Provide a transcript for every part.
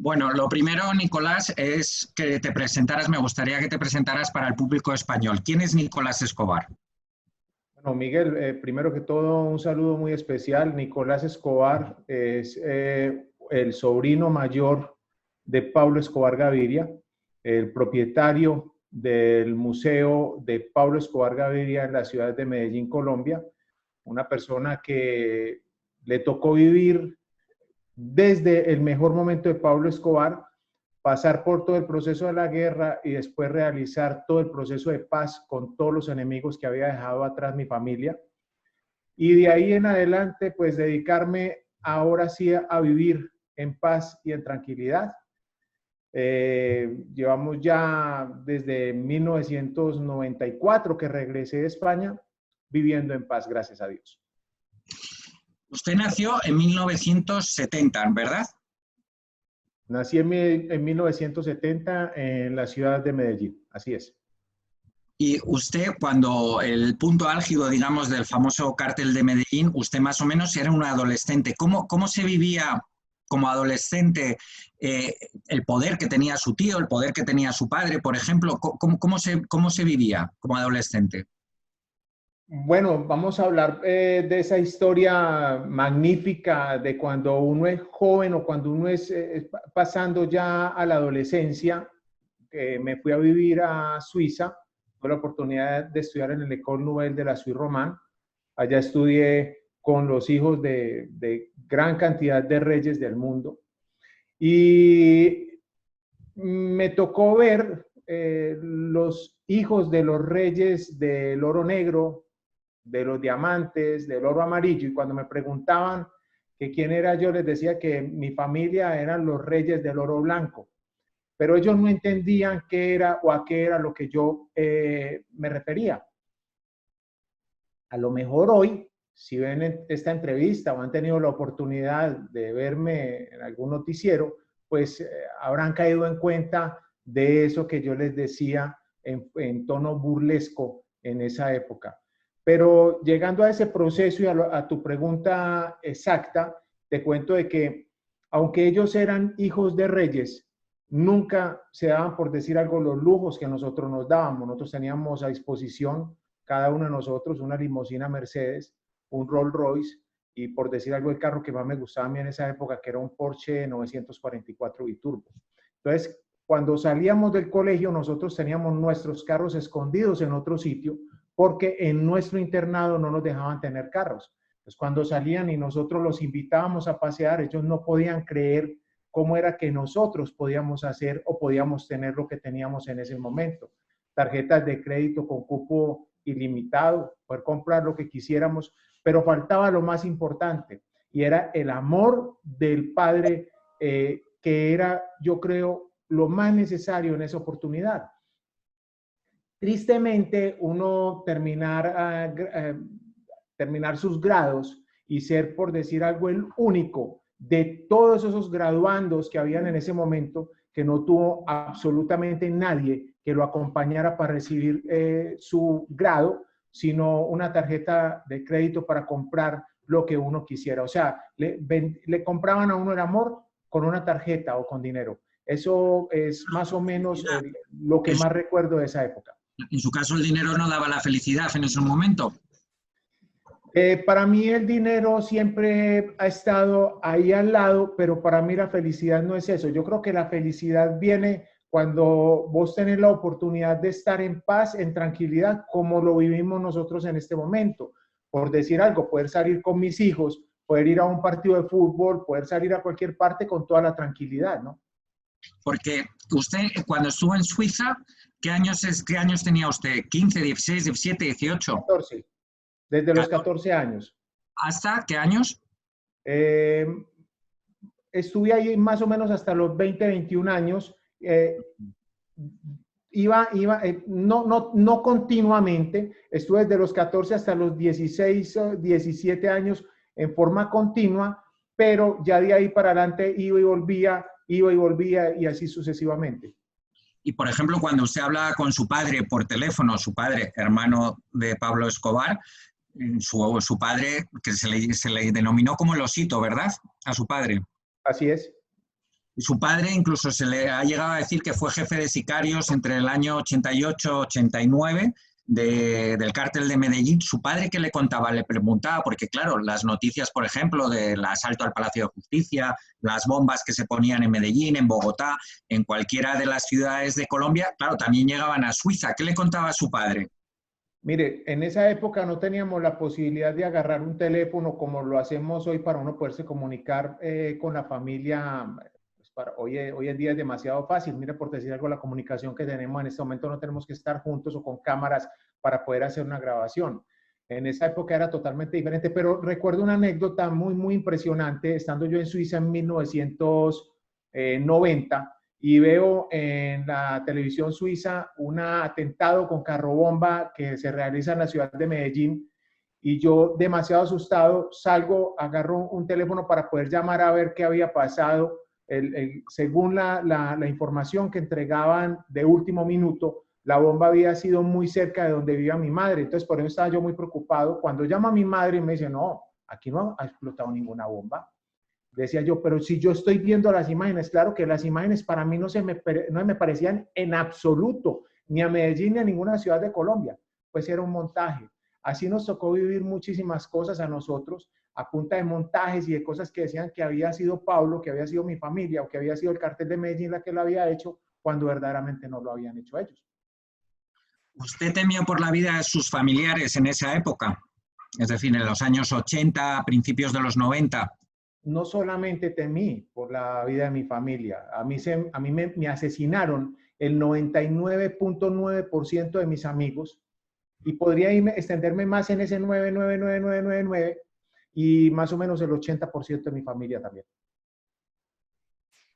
Bueno, lo primero, Nicolás, es que te presentaras, me gustaría que te presentaras para el público español. ¿Quién es Nicolás Escobar? Bueno, Miguel, primero que todo, un saludo muy especial. Nicolás Escobar es el sobrino mayor de Pablo Escobar Gaviria, el propietario del Museo de Pablo Escobar Gaviria en la ciudad de Medellín, Colombia. Una persona que le tocó vivir desde el mejor momento de Pablo Escobar, pasar por todo el proceso de la guerra y después realizar todo el proceso de paz con todos los enemigos que había dejado atrás mi familia. Y de ahí en adelante, pues dedicarme ahora sí a vivir en paz y en tranquilidad. Llevamos ya desde 1994 que regresé de España viviendo en paz, gracias a Dios. Usted nació en 1970, ¿verdad? Nací en 1970 en la ciudad de Medellín, así es. Y usted, cuando el punto álgido, digamos, del famoso cártel de Medellín, usted más o menos era un adolescente. ¿Cómo se vivía como adolescente el poder que tenía su tío, el poder que tenía su padre, por ejemplo? ¿Cómo se vivía como adolescente? Bueno, vamos a hablar de esa historia magnífica de cuando uno es joven o cuando uno es pasando ya a la adolescencia. Me fui a vivir a Suiza, tuve la oportunidad de estudiar en el École Nouvelle de la Suisse Romande. Allá estudié con los hijos de gran cantidad de reyes del mundo. Y me tocó ver los hijos de los reyes del oro negro, de los diamantes, del oro amarillo, y cuando me preguntaban que quién era yo, les decía que mi familia eran los reyes del oro blanco, pero ellos no entendían qué era o a qué era lo que yo me refería. A lo mejor hoy, si ven esta entrevista o han tenido la oportunidad de verme en algún noticiero, pues habrán caído en cuenta de eso que yo les decía en tono burlesco en esa época. Pero llegando a ese proceso y a tu pregunta exacta, te cuento de que aunque ellos eran hijos de reyes, nunca se daban, por decir algo, los lujos que nosotros nos dábamos. Nosotros teníamos a disposición, cada uno de nosotros, una limusina Mercedes, un Rolls Royce, y por decir algo, el carro que más me gustaba a mí en esa época, que era un Porsche 944 biturbo. Entonces, cuando salíamos del colegio, nosotros teníamos nuestros carros escondidos en otro sitio, porque en nuestro internado no nos dejaban tener carros. Entonces, cuando salían y nosotros los invitábamos a pasear, ellos no podían creer cómo era que nosotros podíamos hacer o podíamos tener lo que teníamos en ese momento. Tarjetas de crédito con cupo ilimitado, poder comprar lo que quisiéramos, pero faltaba lo más importante, y era el amor del padre, que era, yo creo, lo más necesario en esa oportunidad. Tristemente, uno terminar sus grados y ser, por decir algo, el único de todos esos graduandos que habían en ese momento, que no tuvo absolutamente nadie que lo acompañara para recibir su grado, sino una tarjeta de crédito para comprar lo que uno quisiera. O sea, le compraban a uno el amor con una tarjeta o con dinero. Eso es más o menos lo que más recuerdo de esa época. En su caso, el dinero no daba la felicidad en ese momento. Para mí el dinero siempre ha estado ahí al lado, pero para mí la felicidad no es eso. Yo creo que la felicidad viene cuando vos tenés la oportunidad de estar en paz, en tranquilidad, como lo vivimos nosotros en este momento. Por decir algo, poder salir con mis hijos, poder ir a un partido de fútbol, poder salir a cualquier parte con toda la tranquilidad, ¿no? Porque usted, cuando estuvo en Suiza, ¿qué años tenía usted? ¿15, 16, 17, 18? 14. Desde los 14 años. ¿Hasta qué años? Estuve ahí más o menos hasta los 20, 21 años. No continuamente. Estuve desde los 14 hasta los 16, 17 años en forma continua, pero ya de ahí para adelante iba y volvía y así sucesivamente. Y, por ejemplo, cuando usted habla con su padre por teléfono, su padre, hermano de Pablo Escobar, su padre, que se le denominó como el osito, ¿verdad? A su padre. Así es. Su padre incluso se le ha llegado a decir que fue jefe de sicarios entre el año 88-89 del cártel de Medellín. Su padre, ¿qué le contaba? Le preguntaba, porque claro, las noticias, por ejemplo, del asalto al Palacio de Justicia, las bombas que se ponían en Medellín, en Bogotá, en cualquiera de las ciudades de Colombia, claro, también llegaban a Suiza. ¿Qué le contaba a su padre? Mire, en esa época no teníamos la posibilidad de agarrar un teléfono como lo hacemos hoy para uno poderse comunicar con la familia. Pues hoy en día es demasiado fácil. Mire, por decir algo, la comunicación que tenemos en este momento no tenemos que estar juntos o con cámaras para poder hacer una grabación. En esa época era totalmente diferente, pero recuerdo una anécdota muy impresionante, estando yo en Suiza en 1990 y veo en la televisión suiza un atentado con carrobomba que se realiza en la ciudad de Medellín y yo demasiado asustado salgo, agarro un teléfono para poder llamar a ver qué había pasado. Según la información que entregaban de último minuto, la bomba había sido muy cerca de donde vivía mi madre, entonces por eso estaba yo muy preocupado. Cuando llama a mi madre y me dice, no, aquí no ha explotado ninguna bomba. Decía yo, pero si yo estoy viendo las imágenes, claro que las imágenes para mí no me parecían en absoluto, ni a Medellín ni a ninguna ciudad de Colombia, pues era un montaje. Así nos tocó vivir muchísimas cosas a nosotros, a punta de montajes y de cosas que decían que había sido Pablo, que había sido mi familia o que había sido el cartel de Medellín la que lo había hecho, cuando verdaderamente no lo habían hecho ellos. ¿Usted temió por la vida de sus familiares en esa época? Es decir, en los años 80, principios de los 90. No solamente temí por la vida de mi familia, a mí me asesinaron el 99.9% de mis amigos y podría extenderme más en ese 99999 y más o menos el 80% de mi familia también.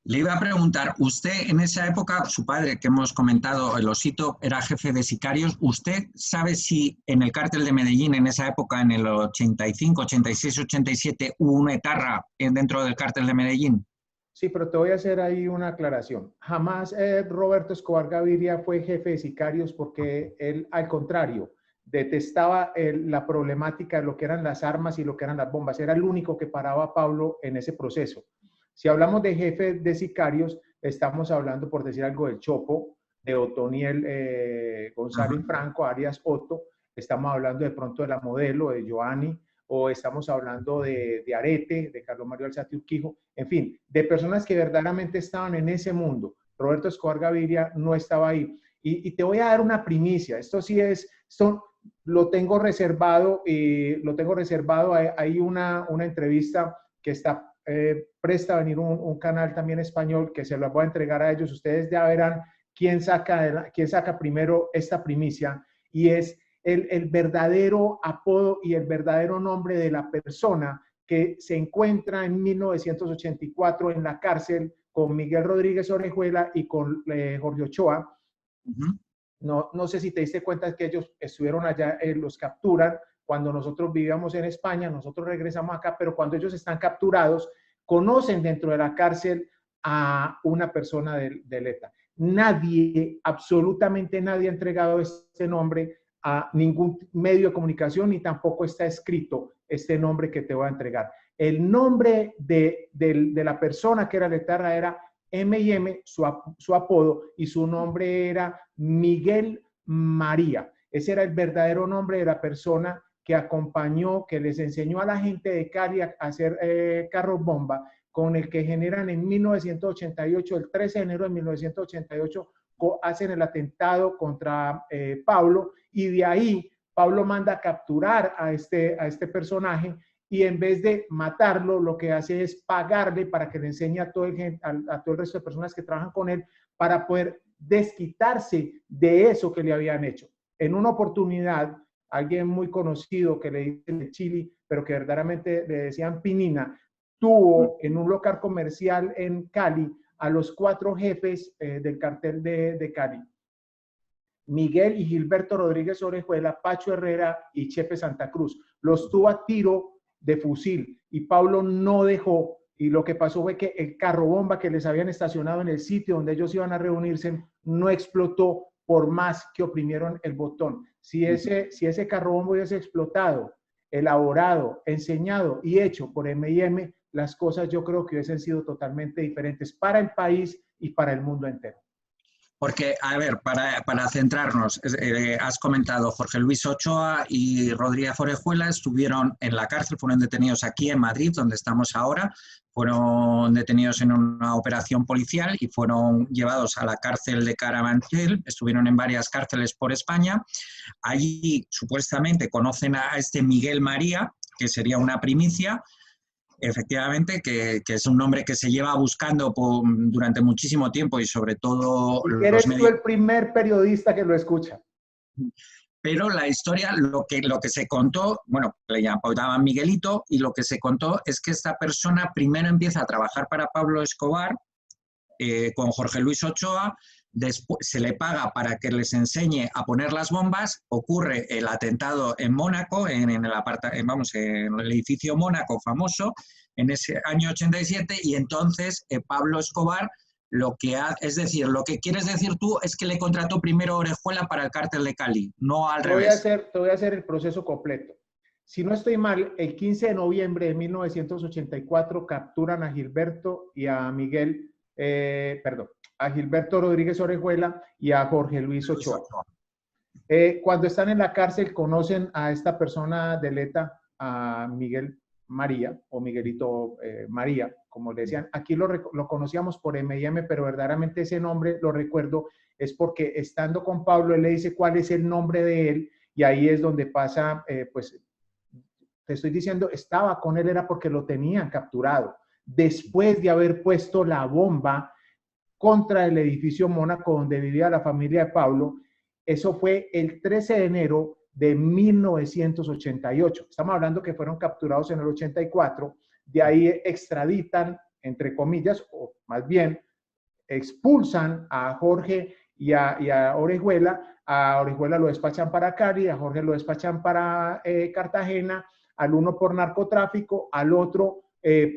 Le iba a preguntar, usted en esa época, su padre que hemos comentado, el Osito, era jefe de sicarios. ¿Usted sabe si en el cártel de Medellín, en esa época, en el 85, 86, 87, hubo una etarra dentro del cártel de Medellín? Sí, pero te voy a hacer ahí una aclaración. Jamás Roberto Escobar Gaviria fue jefe de sicarios porque él, al contrario, detestaba la problemática de lo que eran las armas y lo que eran las bombas. Era el único que paraba a Pablo en ese proceso. Si hablamos de jefe de sicarios, estamos hablando, por decir algo, del Chopo, de Otoniel González Franco, alias Otto. Estamos hablando de pronto de la Modelo, de Joanny, o estamos hablando de Arete, de Carlos Mario Alzate Urquijo, en fin, de personas que verdaderamente estaban en ese mundo. Roberto Escobar Gaviria no estaba ahí. Y te voy a dar una primicia, esto sí es, lo tengo reservado, hay una entrevista que está presta a venir un canal también español que se lo voy a entregar a ellos. Ustedes ya verán quién saca primero esta primicia y es el verdadero apodo y el verdadero nombre de la persona que se encuentra en 1984 en la cárcel con Miguel Rodríguez Orejuela y con Jorge Ochoa. No sé si te diste cuenta que ellos estuvieron allá, los capturan. Cuando nosotros vivíamos en España, nosotros regresamos acá, pero cuando ellos están capturados, conocen dentro de la cárcel a una persona del ETA. Nadie, absolutamente nadie ha entregado este nombre a ningún medio de comunicación, ni tampoco está escrito este nombre que te voy a entregar. El nombre de la persona que era letarra era M&M, su apodo, y su nombre era Miguel María. Ese era el verdadero nombre de la persona que acompañó, que les enseñó a la gente de Cali a hacer carros bomba, con el que generan en 1988, el 13 de enero de 1988, hacen el atentado contra Pablo, y de ahí Pablo manda a capturar a este personaje, y en vez de matarlo, lo que hace es pagarle para que le enseñe a todo el resto de personas que trabajan con él, para poder desquitarse de eso que le habían hecho. En una oportunidad, alguien muy conocido que le dicen de Chile, pero que verdaderamente le decían Pinina, tuvo en un local comercial en Cali a los 4 jefes del cartel de Cali: Miguel y Gilberto Rodríguez Orejuela, Pacho Herrera y Chepe Santa Cruz. Los tuvo a tiro de fusil y Pablo no dejó, y lo que pasó fue que el carro bomba que les habían estacionado en el sitio donde ellos iban a reunirse no explotó por más que oprimieron el botón. Si ese carro bomba hubiese explotado, elaborado, enseñado y hecho por M&M, las cosas yo creo que hubiesen sido totalmente diferentes para el país y para el mundo entero. Porque, a ver, para centrarnos, has comentado Jorge Luis Ochoa y Rodríguez Orejuela estuvieron en la cárcel, fueron detenidos aquí en Madrid, donde estamos ahora, fueron detenidos en una operación policial y fueron llevados a la cárcel de Carabanchel, estuvieron en varias cárceles por España. Allí supuestamente conocen a este Miguel María, que sería una primicia. Efectivamente, que es un nombre que se lleva buscando durante muchísimo tiempo y sobre todo Y los eres tú medios. el primer periodista que lo escucha. Pero la historia, lo que se contó, bueno, le llamaban Miguelito, y lo que se contó es que esta persona primero empieza a trabajar para Pablo Escobar con Jorge Luis Ochoa, después se le paga para que les enseñe a poner las bombas, ocurre el atentado en Mónaco, en el edificio Mónaco famoso, en ese año 87, y entonces Pablo Escobar es decir, lo que quieres decir tú es que le contrató primero a Orejuela para el cártel de Cali, no al revés. Te voy a hacer el proceso completo. Si no estoy mal, el 15 de noviembre de 1984 capturan a Gilberto y a a Gilberto Rodríguez Orejuela y a Jorge Luis Ochoa. Cuando están en la cárcel conocen a esta persona de ETA, a Miguel María o Miguelito María, como le decían. Aquí lo conocíamos por M&M, pero verdaderamente ese nombre lo recuerdo es porque estando con Pablo, él le dice cuál es el nombre de él y ahí es donde pasa, pues te estoy diciendo, estaba con él era porque lo tenían capturado. Después de haber puesto la bomba contra el edificio Mónaco donde vivía la familia de Pablo, eso fue el 13 de enero de 1988. Estamos hablando que fueron capturados en el 84, de ahí extraditan, entre comillas, o más bien expulsan a Jorge y a Orejuela. A Orejuela lo despachan para Cali, a Jorge lo despachan para Cartagena, al uno por narcotráfico, al otro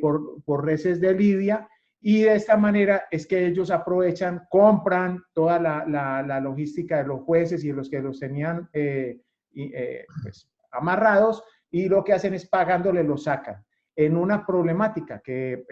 por reces de lidia, y de esta manera es que ellos aprovechan, compran toda la logística de los jueces y los que los tenían pues, amarrados, y lo que hacen es pagándole los sacan. En una problemática que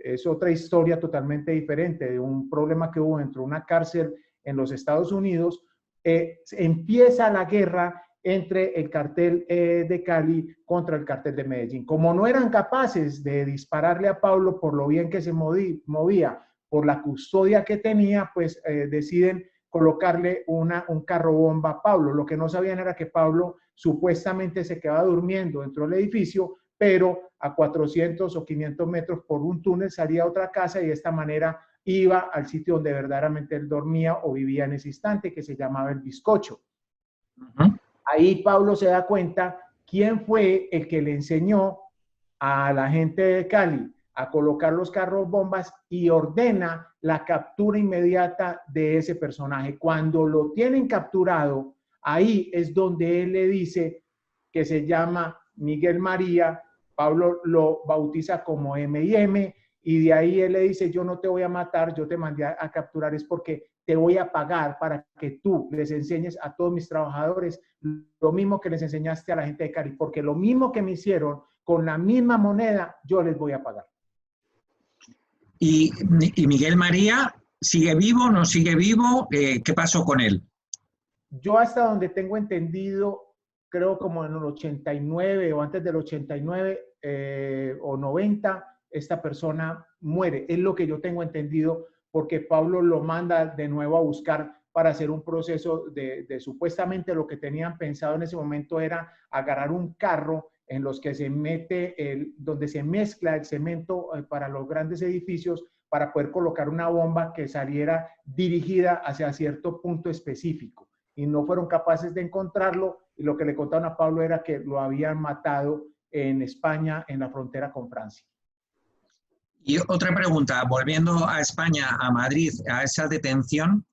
es otra historia totalmente diferente de un problema que hubo dentro de una cárcel en los Estados Unidos, empieza la guerra entre el cartel de Cali contra el cartel de Medellín. Como no eran capaces de dispararle a Pablo por lo bien que se movía, por la custodia que tenía, pues deciden colocarle un carro bomba a Pablo. Lo que no sabían era que Pablo supuestamente se quedaba durmiendo dentro del edificio, pero a 400 o 500 metros por un túnel salía a otra casa y de esta manera iba al sitio donde verdaderamente él dormía o vivía en ese instante, que se llamaba El Bizcocho. Ahí Pablo se da cuenta quién fue el que le enseñó a la gente de Cali a colocar los carros bombas y ordena la captura inmediata de ese personaje. Cuando lo tienen capturado, ahí es donde él le dice que se llama Miguel María. Pablo lo bautiza como M&M y de ahí él le dice, yo no te voy a matar, yo te mandé a capturar es porque te voy a pagar para que tú les enseñes a todos mis trabajadores lo mismo que les enseñaste a la gente de Cali, porque lo mismo que me hicieron con la misma moneda, yo les voy a pagar. ¿Y Miguel María sigue vivo, no sigue vivo? ¿Qué pasó con él? Yo hasta donde tengo entendido, creo como en el 89 o antes del 89 o 90, esta persona muere. Es lo que yo tengo entendido porque Pablo lo manda de nuevo a buscar para hacer un proceso de supuestamente lo que tenían pensado en ese momento era agarrar un carro en los que se mete, donde se mezcla el cemento para los grandes edificios para poder colocar una bomba que saliera dirigida hacia cierto punto específico. Y no fueron capaces de encontrarlo y lo que le contaron a Pablo era que lo habían matado en España, en la frontera con Francia. Y otra pregunta, volviendo a España, a Madrid, a esa detención,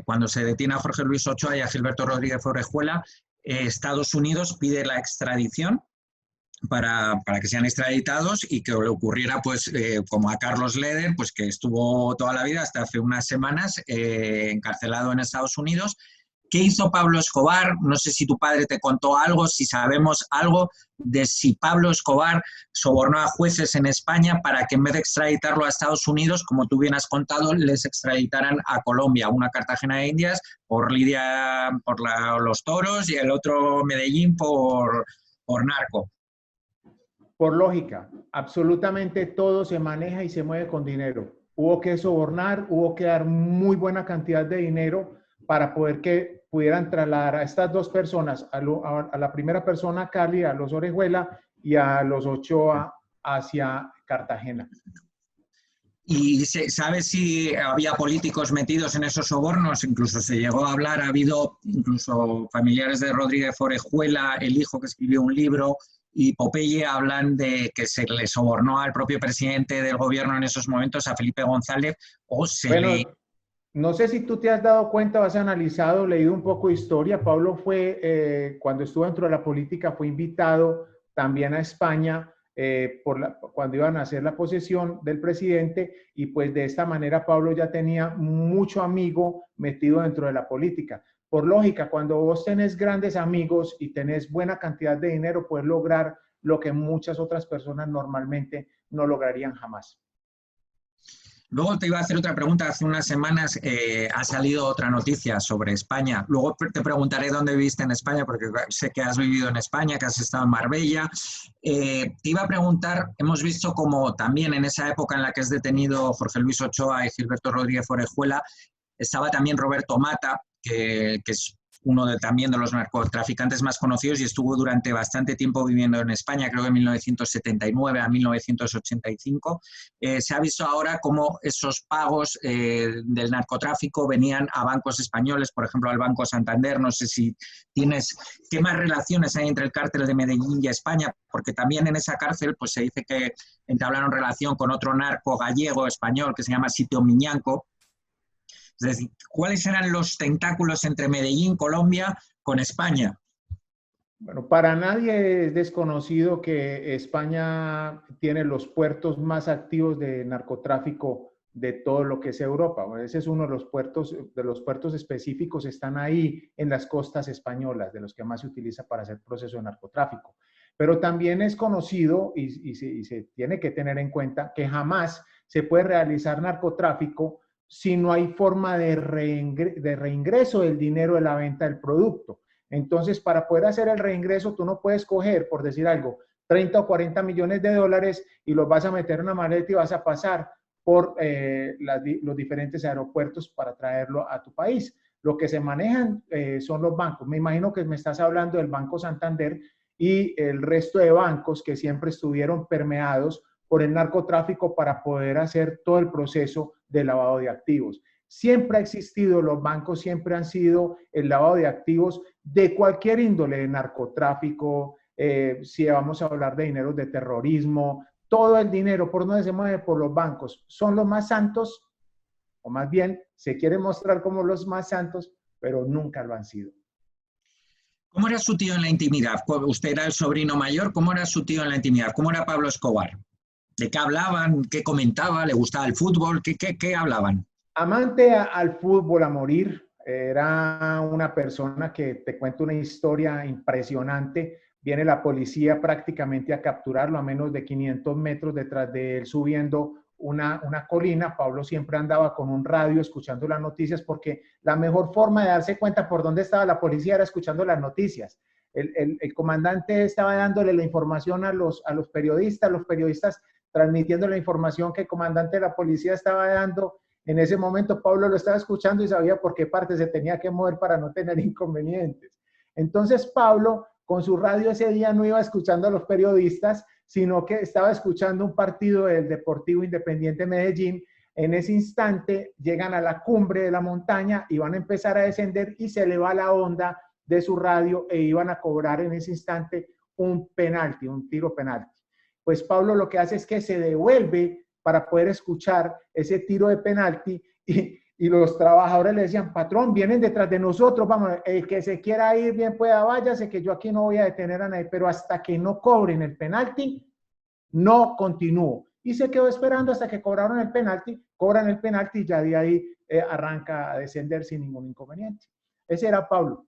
cuando se detiene a Jorge Luis Ochoa y a Gilberto Rodríguez Orejuela, Estados Unidos pide la extradición para que sean extraditados y que le ocurriera, pues, como a Carlos Leder, pues que estuvo toda la vida, hasta hace unas semanas, encarcelado en Estados Unidos. ¿Qué hizo Pablo Escobar? No sé si tu padre te contó algo, si sabemos algo de si Pablo Escobar sobornó a jueces en España para que en vez de extraditarlo a Estados Unidos, como tú bien has contado, les extraditaran a Colombia, una Cartagena de Indias por Lidia, los toros y el otro Medellín por narco. Por lógica, absolutamente todo se maneja y se mueve con dinero. Hubo que sobornar, hubo que dar muy buena cantidad de dinero para poder que pudieran trasladar a estas dos personas, a la primera persona, Cali, a los Orejuela y a los Ochoa hacia Cartagena. ¿Y sabe si había políticos metidos en esos sobornos? Incluso se llegó a hablar, ha habido incluso familiares de Rodríguez Orejuela, el hijo que escribió un libro, y Popeye hablan de que se le sobornó al propio presidente del gobierno en esos momentos, a Felipe González, o se Bueno, le... no sé si tú te has dado cuenta, has analizado, leído un poco de historia. Pablo fue, cuando estuvo dentro de la política, fue invitado también a España cuando iban a hacer la posesión del presidente y pues de esta manera Pablo ya tenía mucho amigo metido dentro de la política. Por lógica, cuando vos tenés grandes amigos y tenés buena cantidad de dinero, puedes lograr lo que muchas otras personas normalmente no lograrían jamás. Luego te iba a hacer otra pregunta. Hace unas semanas ha salido otra noticia sobre España. Luego te preguntaré dónde viviste en España, porque sé que has vivido en España, que has estado en Marbella. Te iba a preguntar, hemos visto como también en esa época en la que es detenido Jorge Luis Ochoa y Gilberto Rodríguez Orejuela, estaba también Roberto Mata, que es también de los narcotraficantes más conocidos y estuvo durante bastante tiempo viviendo en España, creo que de 1979 a 1985. Se ha visto ahora cómo esos pagos del narcotráfico venían a bancos españoles, por ejemplo al Banco Santander. No sé si tienes, ¿qué más relaciones hay entre el cártel de Medellín y España? Porque también en esa cárcel pues, se dice que entablaron relación con otro narco gallego español que se llama Sitio Miñanco. Es decir, ¿cuáles eran los tentáculos entre Medellín, Colombia, con España? Bueno, para nadie es desconocido que España tiene los puertos más activos de narcotráfico de todo lo que es Europa. Ese es uno de los puertos específicos, están ahí en las costas españolas, de los que más se utiliza para hacer proceso de narcotráfico. Pero también es conocido y se tiene que tener en cuenta que jamás se puede realizar narcotráfico si no hay forma de reingreso del dinero de la venta del producto. Entonces, para poder hacer el reingreso, tú no puedes coger, por decir algo, 30 o 40 millones de dólares y los vas a meter en una maleta y vas a pasar por los diferentes aeropuertos para traerlo a tu país. Lo que se manejan son los bancos. Me imagino que me estás hablando del Banco Santander y el resto de bancos que siempre estuvieron permeados por el narcotráfico para poder hacer todo el proceso de lavado de activos. Siempre ha existido, los bancos siempre han sido el lavado de activos de cualquier índole, de narcotráfico, si vamos a hablar de dinero de terrorismo, todo el dinero, por donde se mueve por los bancos, son los más santos, o más bien se quiere mostrar como los más santos, pero nunca lo han sido. ¿Cómo era su tío en la intimidad? Usted era el sobrino mayor, ¿cómo era su tío en la intimidad? ¿Cómo era Pablo Escobar? ¿De qué hablaban? ¿Qué comentaba? ¿Le gustaba el fútbol? ¿Qué hablaban? Amante al fútbol a morir, era una persona que te cuento una historia impresionante. Viene la policía prácticamente a capturarlo a menos de 500 metros detrás de él subiendo una colina. Pablo siempre andaba con un radio escuchando las noticias porque la mejor forma de darse cuenta por dónde estaba la policía era escuchando las noticias. El comandante estaba dándole la información a los periodistas transmitiendo la información que el comandante de la policía estaba dando. En ese momento Pablo lo estaba escuchando y sabía por qué parte se tenía que mover para no tener inconvenientes. Entonces Pablo con su radio ese día no iba escuchando a los periodistas, sino que estaba escuchando un partido del Deportivo Independiente Medellín. En ese instante llegan a la cumbre de la montaña y van a empezar a descender y se le va la onda de su radio e iban a cobrar en ese instante un penalti, un tiro penalti. Pues Pablo lo que hace es que se devuelve para poder escuchar ese tiro de penalti y los trabajadores le decían, patrón, vienen detrás de nosotros, vamos, el que se quiera ir bien pueda, váyase, que yo aquí no voy a detener a nadie, pero hasta que no cobren el penalti, no continúo. Y se quedó esperando hasta que cobraron el penalti, cobran el penalti y ya de ahí arranca a descender sin ningún inconveniente. Ese era Pablo,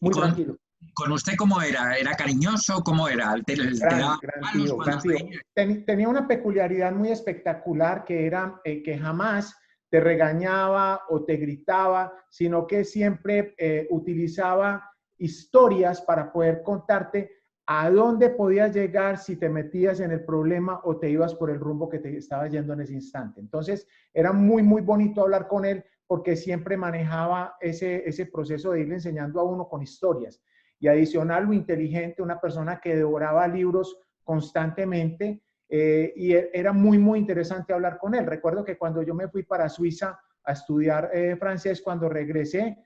¿Y muy tranquilo. con usted cómo era? ¿Era cariñoso? ¿Cómo era? ¿Te daba Gran palos tío, cuando gran os tío. veía? Tenía una peculiaridad muy espectacular que era que jamás te regañaba o te gritaba, sino que siempre utilizaba historias para poder contarte a dónde podías llegar si te metías en el problema o te ibas por el rumbo que te estaba yendo en ese instante. Entonces, era muy, muy bonito hablar con él porque siempre manejaba ese proceso de irle enseñando a uno con historias. Y adicional, lo inteligente, una persona que devoraba libros constantemente y era muy, muy interesante hablar con él. Recuerdo que cuando yo me fui para Suiza a estudiar francés, cuando regresé,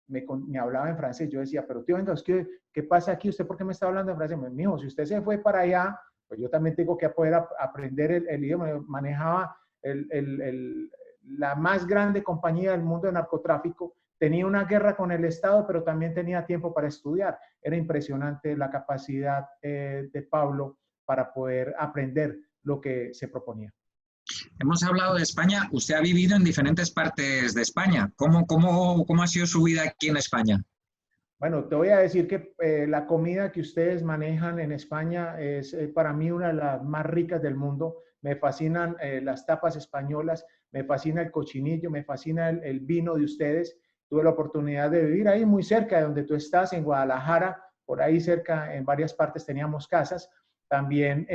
me hablaba en francés. Yo decía, pero tío, venga, ¿qué pasa aquí? ¿Usted por qué me está hablando en francés? Mijo, si usted se fue para allá, pues yo también tengo que poder aprender el idioma. Manejaba la más grande compañía del mundo de narcotráfico. Tenía una guerra con el Estado, pero también tenía tiempo para estudiar. Era impresionante la capacidad de Pablo para poder aprender lo que se proponía. Hemos hablado de España. Usted ha vivido en diferentes partes de España. ¿Cómo ha sido su vida aquí en España? Bueno, te voy a decir que la comida que ustedes manejan en España es para mí una de las más ricas del mundo. Me fascinan las tapas españolas, me fascina el cochinillo, me fascina el vino de ustedes. Tuve la oportunidad de vivir ahí muy cerca de donde tú estás, en Guadalajara, por ahí cerca, en varias partes teníamos casas. También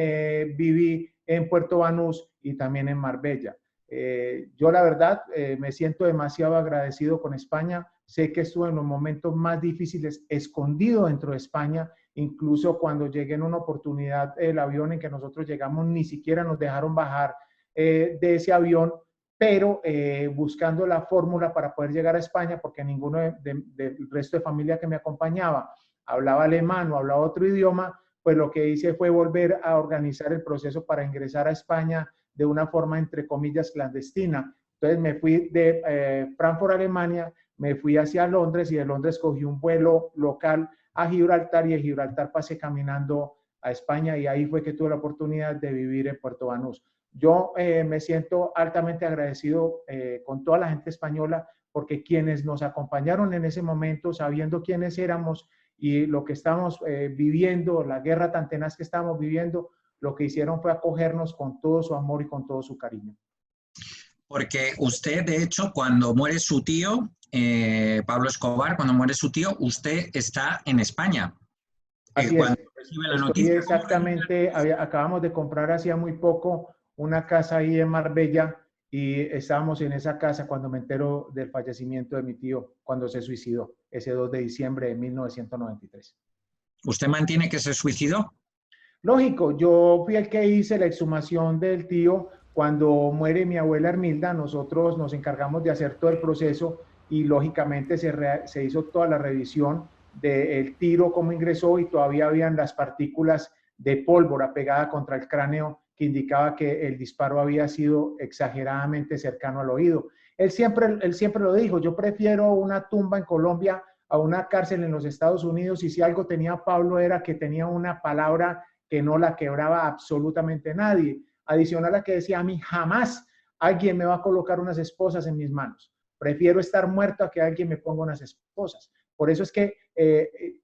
viví en Puerto Banús y también en Marbella. Yo la verdad me siento demasiado agradecido con España. Sé que estuve en los momentos más difíciles escondido dentro de España. Incluso cuando llegué en una oportunidad, el avión en que nosotros llegamos ni siquiera nos dejaron bajar de ese avión, pero buscando la fórmula para poder llegar a España, porque ninguno del resto de familia que me acompañaba hablaba alemán o hablaba otro idioma, pues lo que hice fue volver a organizar el proceso para ingresar a España de una forma, entre comillas, clandestina. Entonces me fui de Frankfurt, Alemania, me fui hacia Londres y de Londres cogí un vuelo local a Gibraltar y de Gibraltar pasé caminando a España y ahí fue que tuve la oportunidad de vivir en Puerto Banús. Yo me siento altamente agradecido con toda la gente española porque quienes nos acompañaron en ese momento, sabiendo quiénes éramos y lo que estamos viviendo, la guerra tan tenaz que estamos viviendo, lo que hicieron fue acogernos con todo su amor y con todo su cariño. Porque usted, de hecho, cuando muere su tío, Pablo Escobar, cuando muere su tío, usted está en España. Así es. Cuando recibe la Estoy noticia, ¿cómo recibe? exactamente, acabamos de comprar hacía muy poco una casa ahí en Marbella y estábamos en esa casa cuando me entero del fallecimiento de mi tío, cuando se suicidó, ese 2 de diciembre de 1993. ¿Usted mantiene que se suicidó? Lógico, yo fui el que hice la exhumación del tío cuando muere mi abuela Hermilda. Nosotros nos encargamos de hacer todo el proceso y lógicamente se hizo toda la revisión del tiro, cómo ingresó y todavía habían las partículas de pólvora pegada contra el cráneo que indicaba que el disparo había sido exageradamente cercano al oído. Él siempre lo dijo, yo prefiero una tumba en Colombia a una cárcel en los Estados Unidos y si algo tenía Pablo era que tenía una palabra que no la quebraba absolutamente nadie. Adicional a que decía, a mí jamás alguien me va a colocar unas esposas en mis manos. Prefiero estar muerto a que alguien me ponga unas esposas. Por eso es que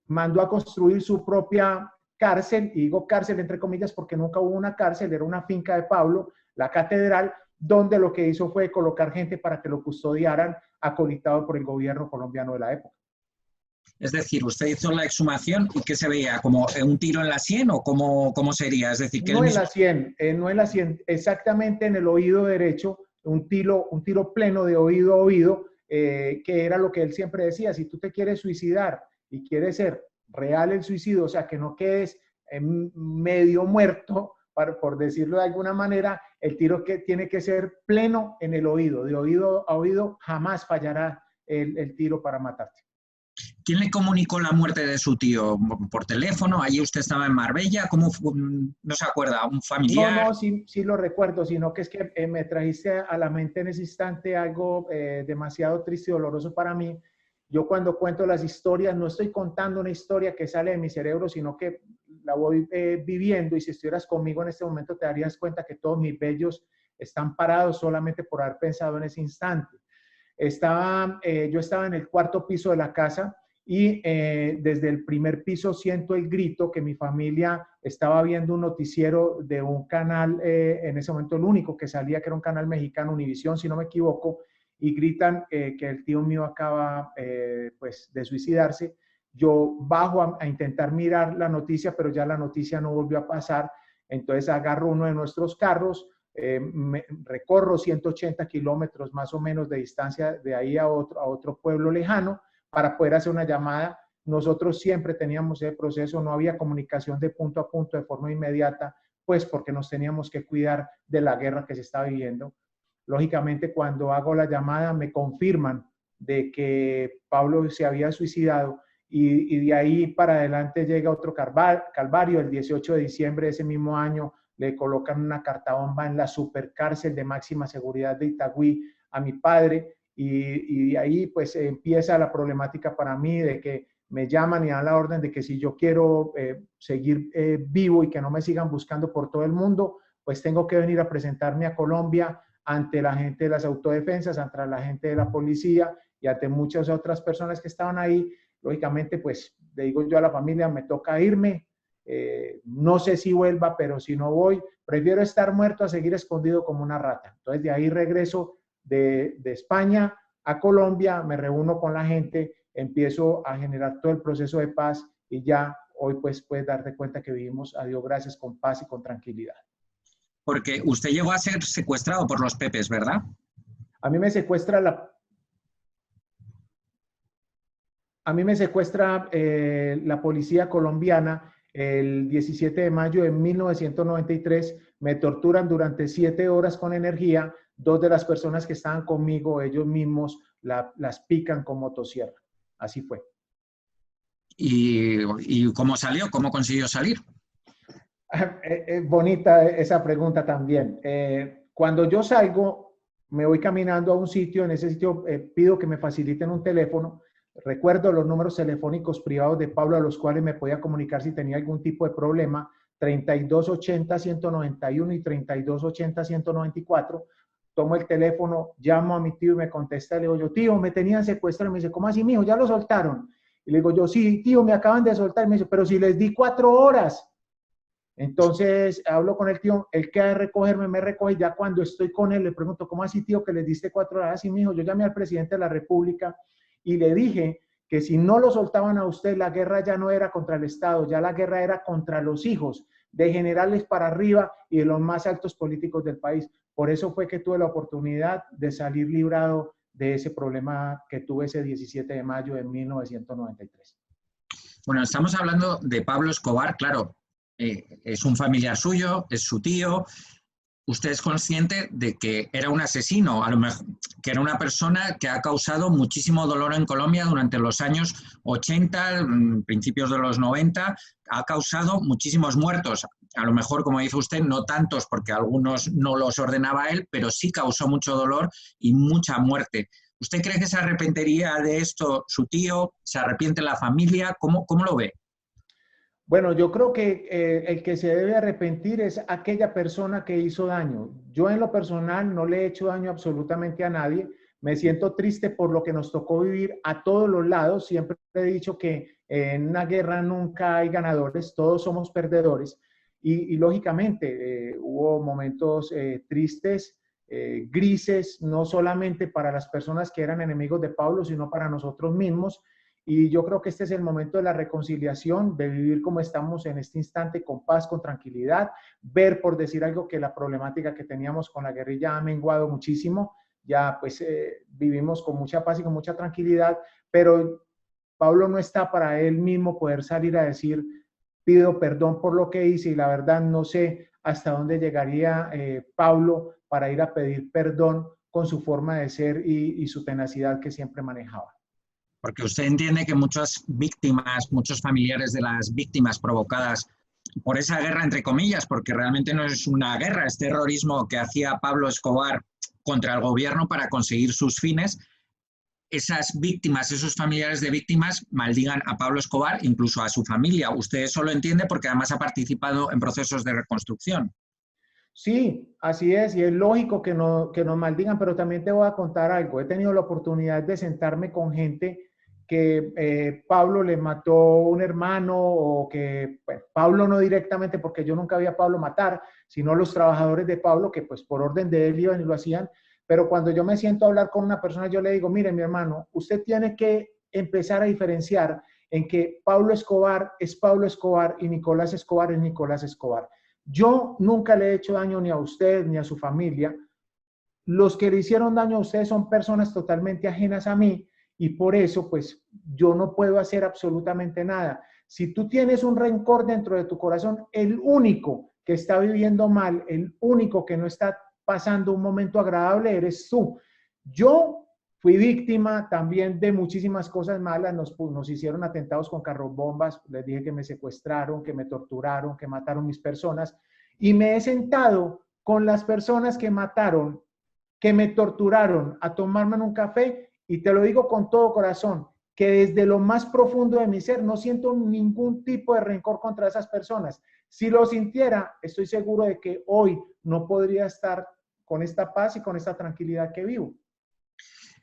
mandó a construir su propia cárcel, y digo cárcel entre comillas porque nunca hubo una cárcel, era una finca de Pablo, la catedral, donde lo que hizo fue colocar gente para que lo custodiaran, acolitado por el gobierno colombiano de la época. Es decir, usted hizo la exhumación y ¿qué se veía? ¿Como un tiro en la sien o cómo sería? Es decir, que él No en mismo... la 100, no en la 100, exactamente en el oído derecho, un tiro pleno de oído a oído, que era lo que él siempre decía, si tú te quieres suicidar y quieres ser real el suicidio, o sea, que no quedes medio muerto, por decirlo de alguna manera, el tiro que tiene que ser pleno en el oído, de oído a oído, jamás fallará el tiro para matarte. ¿Quién le comunicó la muerte de su tío? ¿Por teléfono? ¿Allí usted estaba en Marbella? ¿Cómo fue? ¿No se acuerda? ¿Un No, familiar? no, sí, sí lo recuerdo, sino que es que me trajiste a la mente en ese instante algo demasiado triste y doloroso para mí. Yo cuando cuento las historias, no estoy contando una historia que sale de mi cerebro, sino que la voy viviendo y si estuvieras conmigo en este momento te darías cuenta que todos mis vellos están parados solamente por haber pensado en ese instante. Yo estaba en el cuarto piso de la casa y desde el primer piso siento el grito que mi familia estaba viendo un noticiero de un canal, en ese momento el único que salía, que era un canal mexicano, Univisión, si no me equivoco, y gritan que el tío mío acaba pues de suicidarse. Yo bajo a intentar mirar la noticia, pero ya la noticia no volvió a pasar. Entonces agarro uno de nuestros carros, recorro 180 kilómetros más o menos de distancia de ahí a otro pueblo lejano para poder hacer una llamada. Nosotros siempre teníamos ese proceso, no había comunicación de punto a punto de forma inmediata, pues porque nos teníamos que cuidar de la guerra que se está viviendo. Lógicamente, cuando hago la llamada me confirman de que Pablo se había suicidado y de ahí para adelante llega otro calvario. El 18 de diciembre de ese mismo año le colocan una cartabomba en la supercárcel de máxima seguridad de Itagüí a mi padre y de ahí pues empieza la problemática para mí de que me llaman y dan la orden de que si yo quiero seguir vivo y que no me sigan buscando por todo el mundo, pues tengo que venir a presentarme a Colombia ante la gente de las autodefensas, ante la gente de la policía y ante muchas otras personas que estaban ahí. Lógicamente, pues le digo yo a la familia, me toca irme, no sé si vuelva, pero si no voy, prefiero estar muerto a seguir escondido como una rata. Entonces de ahí regreso de España a Colombia, me reúno con la gente, empiezo a generar todo el proceso de paz y ya hoy pues puedes darte cuenta que vivimos, a Dios gracias, con paz y con tranquilidad. Porque usted llegó a ser secuestrado por los Pepes, ¿verdad? A mí me secuestra la policía colombiana el 17 de mayo de 1993. Me torturan durante 7 horas con energía. 2 de las personas que estaban conmigo, ellos mismos las pican con motosierra. Así fue. ¿Y cómo salió? ¿Cómo consiguió salir? Bonita esa pregunta también. Cuando yo salgo, me voy caminando a un sitio. En ese sitio pido que me faciliten un teléfono. Recuerdo los números telefónicos privados de Pablo a los cuales me podía comunicar si tenía algún tipo de problema: 3280-191 y 3280-194. Tomo el teléfono, llamo a mi tío y me contesta. Le digo yo, tío, me tenían secuestrado. Me dice, ¿cómo así, mijo? ¿Ya lo soltaron? Y le digo yo, sí, tío, me acaban de soltar. Y me dice, pero si les di 4 horas. Entonces hablo con el tío, él queda de recogerme, me recoge. Ya cuando estoy con él le pregunto, ¿cómo así, tío, que les diste 4 horas? Así, mijo, yo llamé al presidente de la República y le dije que si no lo soltaban a usted, la guerra ya no era contra el Estado, ya la guerra era contra los hijos de generales para arriba y de los más altos políticos del país. Por eso fue que tuve la oportunidad de salir librado de ese problema que tuve ese 17 de mayo de 1993. Bueno, estamos hablando de Pablo Escobar, claro, es un familiar suyo, es su tío. Usted es consciente de que era un asesino, a lo mejor, que era una persona que ha causado muchísimo dolor en Colombia durante los años 80, principios de los 90, ha causado muchísimos muertos. A lo mejor, como dice usted, no tantos porque algunos no los ordenaba él, pero sí causó mucho dolor y mucha muerte. ¿Usted cree que se arrepentiría de esto su tío? ¿Se arrepiente la familia? ¿Cómo lo ve? Bueno, yo creo que el que se debe arrepentir es aquella persona que hizo daño. Yo en lo personal no le he hecho daño absolutamente a nadie. Me siento triste por lo que nos tocó vivir a todos los lados. Siempre he dicho que en una guerra nunca hay ganadores, todos somos perdedores. Y lógicamente hubo momentos tristes, grises, no solamente para las personas que eran enemigos de Pablo, sino para nosotros mismos. Y yo creo que este es el momento de la reconciliación, de vivir como estamos en este instante, con paz, con tranquilidad, ver, por decir algo, que la problemática que teníamos con la guerrilla ha menguado muchísimo. Ya pues vivimos con mucha paz y con mucha tranquilidad, pero Pablo no está para él mismo poder salir a decir, pido perdón por lo que hice, y la verdad no sé hasta dónde llegaría Pablo para ir a pedir perdón con su forma de ser y su tenacidad que siempre manejaba. Porque usted entiende que muchas víctimas, muchos familiares de las víctimas provocadas por esa guerra, entre comillas, porque realmente no es una guerra, es terrorismo que hacía Pablo Escobar contra el gobierno para conseguir sus fines, esas víctimas, esos familiares de víctimas maldigan a Pablo Escobar, incluso a su familia. Usted eso lo entiende porque además ha participado en procesos de reconstrucción. Sí, así es, y es lógico que, no, que nos maldigan, pero también te voy a contar algo. He tenido la oportunidad de sentarme con gente que Pablo le mató un hermano o que, bueno, Pablo no directamente, porque yo nunca vi a Pablo matar, sino los trabajadores de Pablo que pues por orden de él iban y lo hacían. Pero cuando yo me siento a hablar con una persona, yo le digo, mire, mi hermano, usted tiene que empezar a diferenciar en que Pablo Escobar es Pablo Escobar y Nicolás Escobar es Nicolás Escobar. Yo nunca le he hecho daño ni a usted ni a su familia. Los que le hicieron daño a ustedes son personas totalmente ajenas a mí y por eso pues yo no puedo hacer absolutamente nada. Si tú tienes un rencor dentro de tu corazón, el único que está viviendo mal, el único que no está pasando un momento agradable eres tú. Yo fui víctima también de muchísimas cosas malas, nos hicieron atentados con carrobombas, les dije que me secuestraron, que me torturaron, que mataron mis personas y me he sentado con las personas que mataron, que me torturaron a tomarme en un café y te lo digo con todo corazón, que desde lo más profundo de mi ser no siento ningún tipo de rencor contra esas personas. Si lo sintiera, estoy seguro de que hoy no podría estar con esta paz y con esta tranquilidad que vivo.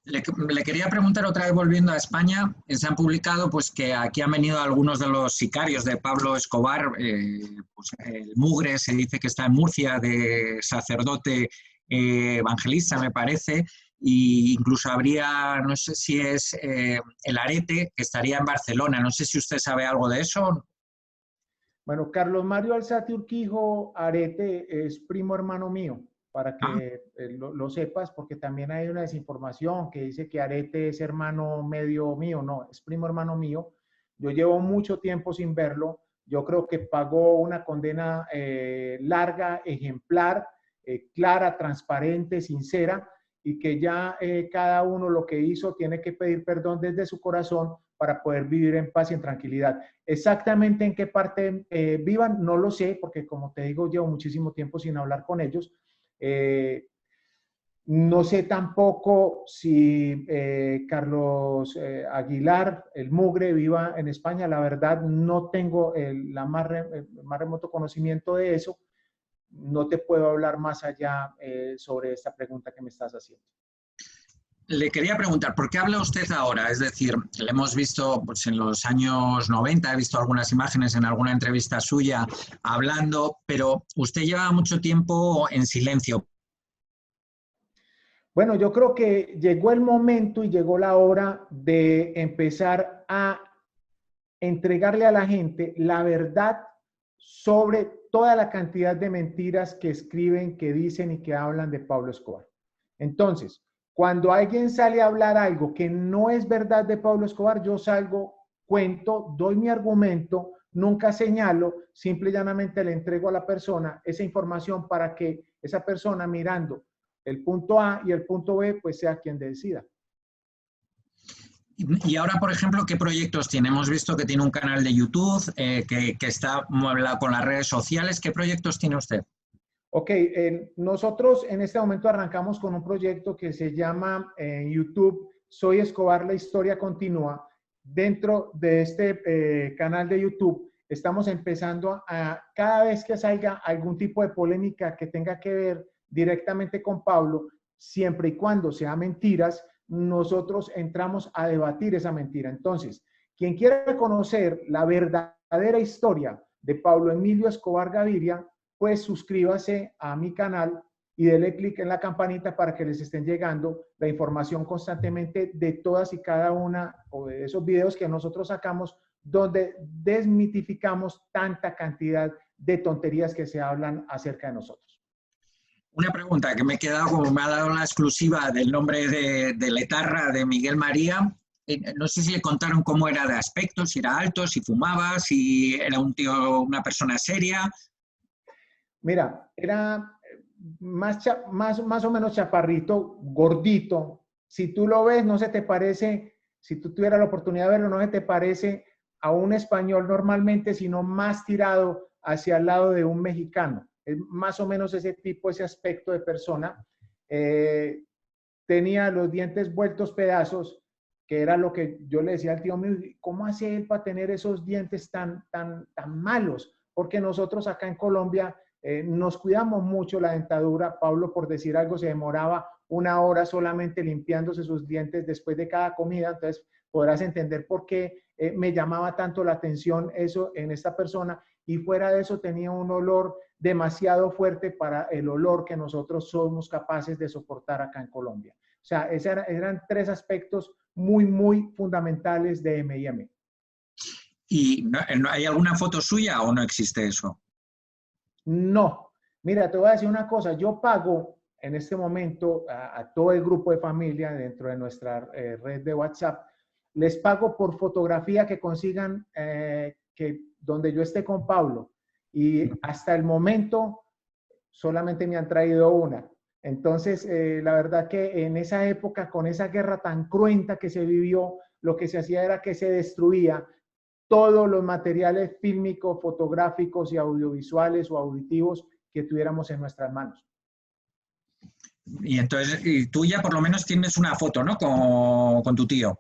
Le quería preguntar otra vez, volviendo a España, se han publicado pues que aquí han venido algunos de los sicarios de Pablo Escobar, pues, el Mugre se dice que está en Murcia, de sacerdote evangelista me parece, e incluso habría, no sé si es el Arete, que estaría en Barcelona, no sé si usted sabe algo de eso. Bueno, Carlos Mario Alzate Urquijo Arete es primo hermano mío, para Ah, que lo sepas, porque también hay una desinformación que dice que Arete es hermano medio mío. No, es primo hermano mío. Yo llevo mucho tiempo sin verlo. Yo creo que pagó una condena larga, ejemplar, clara, transparente, sincera, y que ya cada uno lo que hizo tiene que pedir perdón desde su corazón para poder vivir en paz y en tranquilidad. Exactamente en qué parte vivan, no lo sé, porque como te digo, llevo muchísimo tiempo sin hablar con ellos. Eh, no sé tampoco si Carlos Aguilar, el Mugre, viva en España. La verdad, no tengo el más remoto conocimiento de eso. No te puedo hablar más allá sobre esta pregunta que me estás haciendo. le quería preguntar, ¿por qué habla usted ahora? Es decir, le hemos visto pues, en los años 90, he visto algunas imágenes en alguna entrevista suya hablando, pero usted lleva mucho tiempo en silencio. Bueno, yo creo que llegó el momento y llegó la hora de empezar a entregarle a la gente la verdad sobre toda la cantidad de mentiras que escriben, que dicen y que hablan de Pablo Escobar. Entonces, cuando alguien sale a hablar algo que no es verdad de Pablo Escobar, yo salgo, cuento, doy mi argumento, nunca señalo, simple y llanamente le entrego a la persona esa información para que esa persona mirando el punto A y el punto B, pues sea quien decida. Y ahora, por ejemplo, ¿qué proyectos tiene? Hemos visto que tiene un canal de YouTube, que está con las redes sociales. ¿Qué proyectos tiene usted? Ok, nosotros en este momento arrancamos con un proyecto que se llama en YouTube Soy Escobar, la historia continúa. Dentro de este canal de YouTube estamos empezando a, cada vez que salga algún tipo de polémica que tenga que ver directamente con Pablo, siempre y cuando sea mentiras, nosotros entramos a debatir esa mentira. Entonces, quien quiera conocer la verdadera historia de Pablo Emilio Escobar Gaviria, pues suscríbase a mi canal y dele clic en la campanita para que les estén llegando la información constantemente de todas y cada una o de esos videos que nosotros sacamos donde desmitificamos tanta cantidad de tonterías que se hablan acerca de nosotros. Una pregunta que me he quedado, como me ha dado la exclusiva del nombre de Letarra, de Miguel María. No sé si le contaron cómo era de aspecto, si era alto, si fumaba, si era un tío, una persona seria. Mira, era más o menos chaparrito, gordito. Si tú lo ves, no se te parece, si tú tuvieras la oportunidad de verlo, no se te parece a un español normalmente, sino más tirado hacia el lado de un mexicano. Es más o menos ese tipo, ese aspecto de persona. Eh, Tenía los dientes vueltos pedazos, que era lo que yo le decía al tío mío, ¿cómo hace él para tener esos dientes tan malos? Porque nosotros acá en Colombia Nos cuidamos mucho la dentadura. Pablo, por decir algo, se demoraba 1 hora solamente limpiándose sus dientes después de cada comida. Entonces, podrás entender por qué me llamaba tanto la atención eso en esta persona. Y fuera de eso, tenía un olor demasiado fuerte para el olor que nosotros somos capaces de soportar acá en Colombia. O sea, eran 3 aspectos muy, muy fundamentales de M&M. ¿Y hay alguna foto suya o no existe eso? No. Mira, te voy a decir una cosa. Yo pago en este momento a todo el grupo de familia dentro de nuestra red de WhatsApp. Les pago por fotografía que consigan donde yo esté con Pablo. Y hasta el momento solamente me han traído una. Entonces, la verdad que en esa época, con esa guerra tan cruenta que se vivió, lo que se hacía era que se destruía todos los materiales fílmicos, fotográficos y audiovisuales o auditivos que tuviéramos en nuestras manos. Y entonces, y tú ya por lo menos tienes una foto, ¿no? Con tu tío.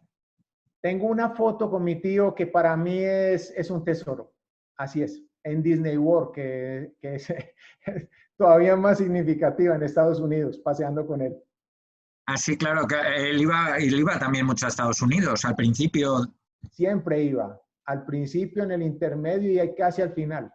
Tengo una foto con mi tío que para mí es un tesoro. Así es, en Disney World, que es todavía más significativa en Estados Unidos, paseando con él. Ah, sí, claro, que él iba también mucho a Estados Unidos al principio. Siempre iba, al principio, en el intermedio y casi al final.